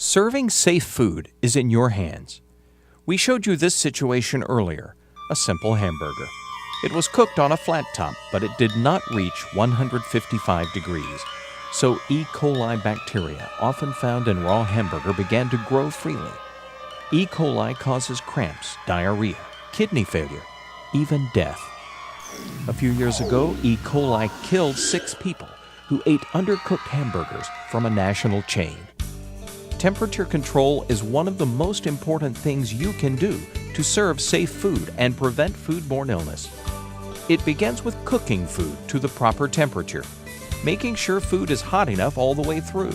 Serving safe food is in your hands. We showed you this situation earlier, a simple hamburger. It was cooked on a flat top, but it did not reach 155 degrees. So E. coli bacteria, often found in raw hamburger, began to grow freely. E. coli causes cramps, diarrhea, kidney failure, even death. A few years ago, E. coli killed 6 people who ate undercooked hamburgers from a national chain. Temperature control is one of the most important things you can do to serve safe food and prevent foodborne illness. It begins with cooking food to the proper temperature, making sure food is hot enough all the way through.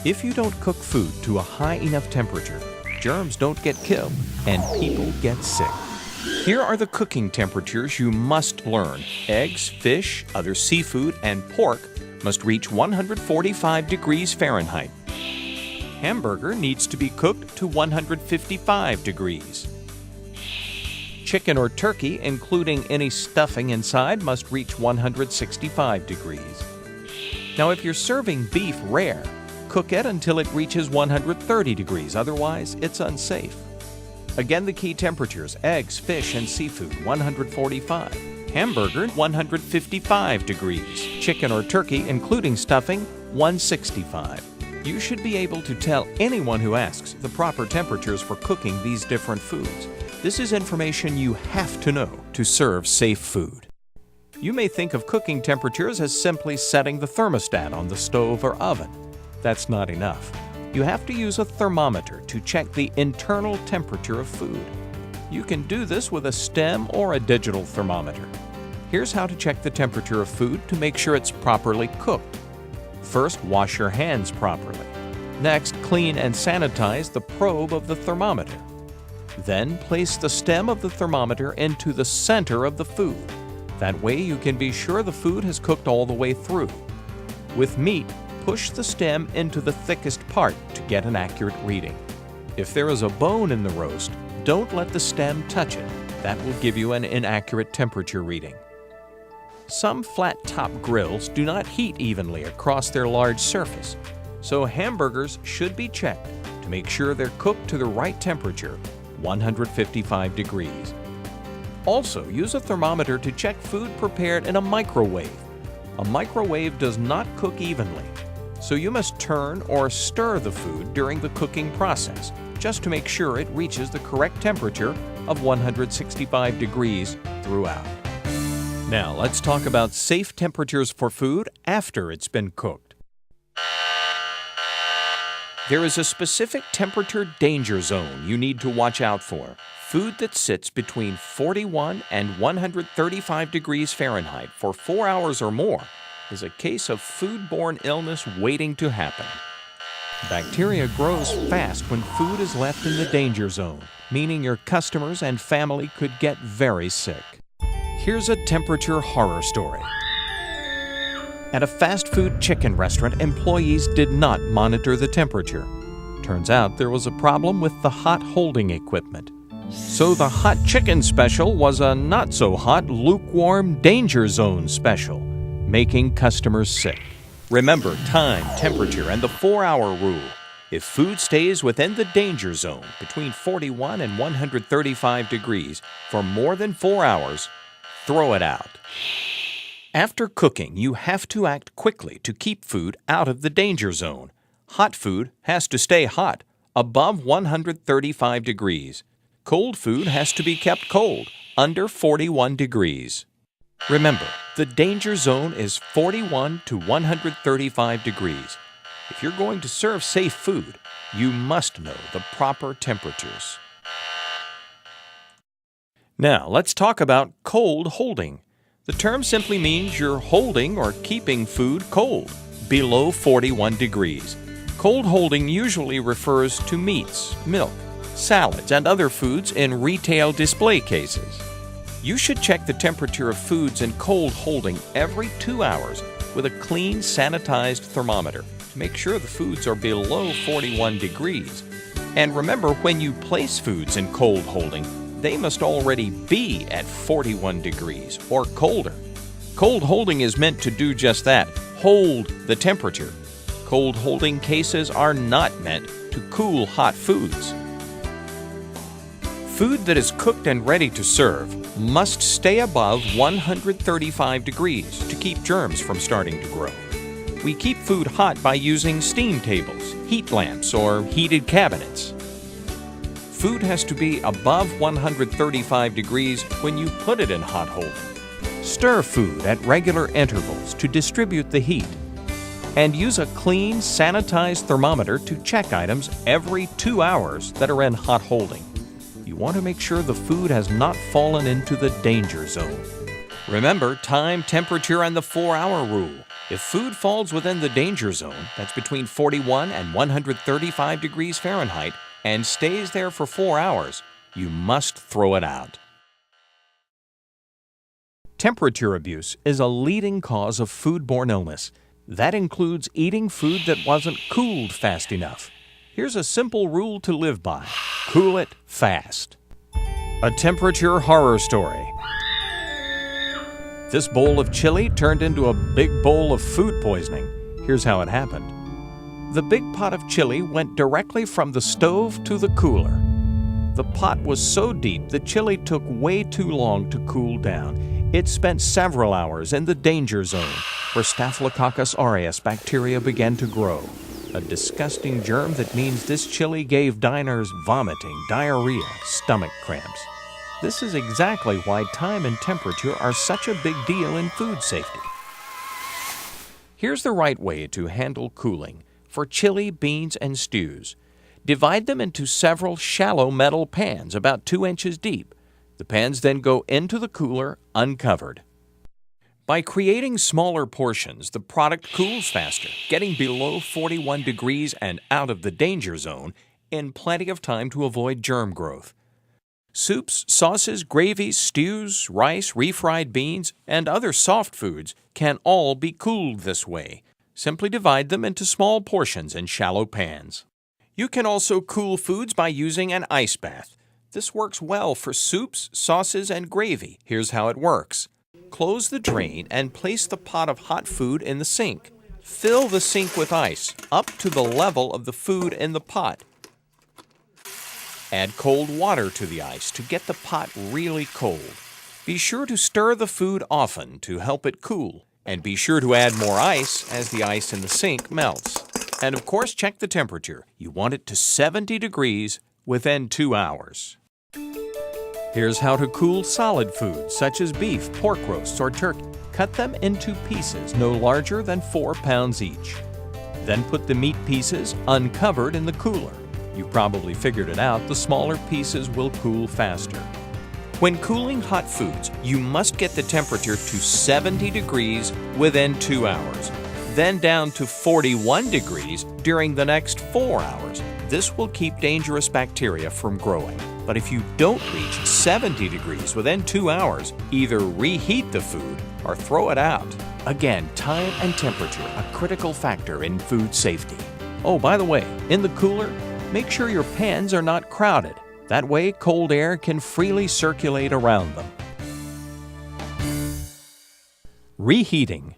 If you don't cook food to a high enough temperature, germs don't get killed and people get sick. Here are the cooking temperatures you must learn. Eggs, fish, other seafood, and pork must reach 145 degrees Fahrenheit. Hamburger needs to be cooked to 155 degrees. Chicken or turkey, including any stuffing inside, must reach 165 degrees. Now, if you're serving beef rare, cook it until it reaches 130 degrees, otherwise it's unsafe. Again, the key temperatures: eggs, fish, and seafood, 145. Hamburger, 155 degrees. Chicken or turkey, including stuffing, 165. You should be able to tell anyone who asks the proper temperatures for cooking these different foods. This is information you have to know to serve safe food. You may think of cooking temperatures as simply setting the thermostat on the stove or oven. That's not enough. You have to use a thermometer to check the internal temperature of food. You can do this with a stem or a digital thermometer. Here's how to check the temperature of food to make sure it's properly cooked. First, wash your hands properly. Next, clean and sanitize the probe of the thermometer. Then, place the stem of the thermometer into the center of the food. That way you can be sure the food has cooked all the way through. With meat, push the stem into the thickest part to get an accurate reading. If there is a bone in the roast, don't let the stem touch it. That will give you an inaccurate temperature reading. Some flat-top grills do not heat evenly across their large surface, so hamburgers should be checked to make sure they're cooked to the right temperature, 155 degrees. Also, use a thermometer to check food prepared in a microwave. A microwave does not cook evenly, so you must turn or stir the food during the cooking process, just to make sure it reaches the correct temperature of 165 degrees throughout. Now, let's talk about safe temperatures for food after it's been cooked. There is a specific temperature danger zone you need to watch out for. Food that sits between 41 and 135 degrees Fahrenheit for 4 hours or more is a case of foodborne illness waiting to happen. Bacteria grows fast when food is left in the danger zone, meaning your customers and family could get very sick. Here's a temperature horror story. At a fast food chicken restaurant, employees did not monitor the temperature. Turns out there was a problem with the hot holding equipment. So the hot chicken special was a not-so-hot lukewarm danger zone special, making customers sick. Remember time, temperature, and the 4-hour rule. If food stays within the danger zone between 41 and 135 degrees for more than 4 hours, throw it out. After cooking, you have to act quickly to keep food out of the danger zone. Hot food has to stay hot, above 135 degrees. Cold food has to be kept cold, under 41 degrees. Remember, the danger zone is 41 to 135 degrees. If you're going to serve safe food, you must know the proper temperatures. Now, let's talk about cold holding. The term simply means you're holding or keeping food cold, below 41 degrees. Cold holding usually refers to meats, milk, salads, and other foods in retail display cases. You should check the temperature of foods in cold holding every 2 hours with a clean, sanitized thermometer to make sure the foods are below 41 degrees. And remember, when you place foods in cold holding, they must already be at 41 degrees or colder. Cold holding is meant to do just that, hold the temperature. Cold holding cases are not meant to cool hot foods. Food that is cooked and ready to serve must stay above 135 degrees to keep germs from starting to grow. We keep food hot by using steam tables, heat lamps, or heated cabinets. Food has to be above 135 degrees when you put it in hot holding. Stir food at regular intervals to distribute the heat. And use a clean, sanitized thermometer to check items every 2 hours that are in hot holding. You want to make sure the food has not fallen into the danger zone. Remember time, temperature, and the 4-hour rule. If food falls within the danger zone, that's between 41 and 135 degrees Fahrenheit, and stays there for 4 hours, you must throw it out. Temperature abuse is a leading cause of foodborne illness. That includes eating food that wasn't cooled fast enough. Here's a simple rule to live by. Cool it fast. A temperature horror story. This bowl of chili turned into a big bowl of food poisoning. Here's how it happened. The big pot of chili went directly from the stove to the cooler. The pot was so deep the chili took way too long to cool down. It spent several hours in the danger zone, where Staphylococcus aureus bacteria began to grow, a disgusting germ that means this chili gave diners vomiting, diarrhea, stomach cramps. This is exactly why time and temperature are such a big deal in food safety. Here's the right way to handle cooling for chili, beans, and stews. Divide them into several shallow metal pans about 2 inches deep. The pans then go into the cooler uncovered. By creating smaller portions, the product cools faster, getting below 41 degrees and out of the danger zone in plenty of time to avoid germ growth. Soups, sauces, gravies, stews, rice, refried beans, and other soft foods can all be cooled this way. Simply divide them into small portions in shallow pans. You can also cool foods by using an ice bath. This works well for soups, sauces, and gravy. Here's how it works. Close the drain and place the pot of hot food in the sink. Fill the sink with ice up to the level of the food in the pot. Add cold water to the ice to get the pot really cold. Be sure to stir the food often to help it cool, and be sure to add more ice as the ice in the sink melts. And of course, check the temperature. You want it to 70 degrees within 2 hours. Here's how to cool solid foods such as beef, pork roasts, or turkey. Cut them into pieces no larger than 4 pounds each. Then put the meat pieces uncovered in the cooler. You probably figured it out, the smaller pieces will cool faster. When cooling hot foods, you must get the temperature to 70 degrees within 2 hours, then down to 41 degrees during the next 4 hours. This will keep dangerous bacteria from growing. But if you don't reach 70 degrees within 2 hours, either reheat the food or throw it out. Again, time and temperature, a critical factor in food safety. Oh, by the way, in the cooler, make sure your pans are not crowded. That way, cold air can freely circulate around them. Reheating.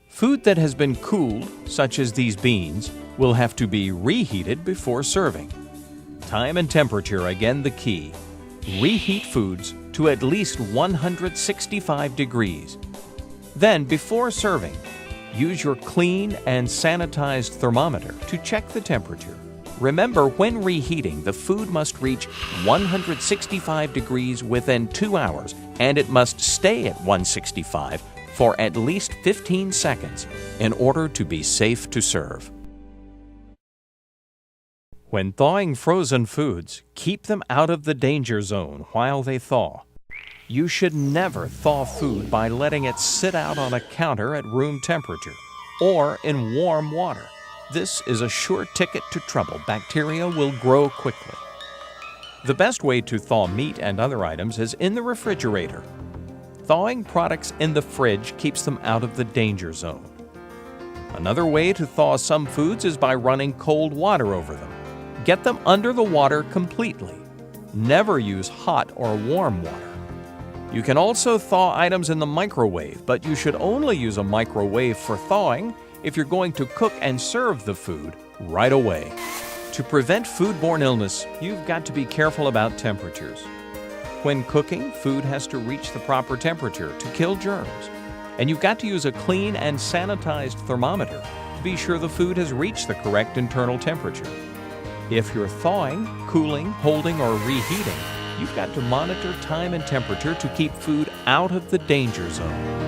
Food that has been cooled, such as these beans, will have to be reheated before serving. Time and temperature, again the key. Reheat foods to at least 165 degrees. Then, before serving, use your clean and sanitized thermometer to check the temperature. Remember, when reheating, the food must reach 165 degrees within 2 hours, and it must stay at 165 for at least 15 seconds in order to be safe to serve. When thawing frozen foods, keep them out of the danger zone while they thaw. You should never thaw food by letting it sit out on a counter at room temperature or in warm water. This is a sure ticket to trouble. Bacteria will grow quickly. The best way to thaw meat and other items is in the refrigerator. Thawing products in the fridge keeps them out of the danger zone. Another way to thaw some foods is by running cold water over them. Get them under the water completely. Never use hot or warm water. You can also thaw items in the microwave, but you should only use a microwave for thawing if you're going to cook and serve the food right away. To prevent foodborne illness, you've got to be careful about temperatures. When cooking, food has to reach the proper temperature to kill germs, and you've got to use a clean and sanitized thermometer to be sure the food has reached the correct internal temperature. If you're thawing, cooling, holding, or reheating, you've got to monitor time and temperature to keep food out of the danger zone.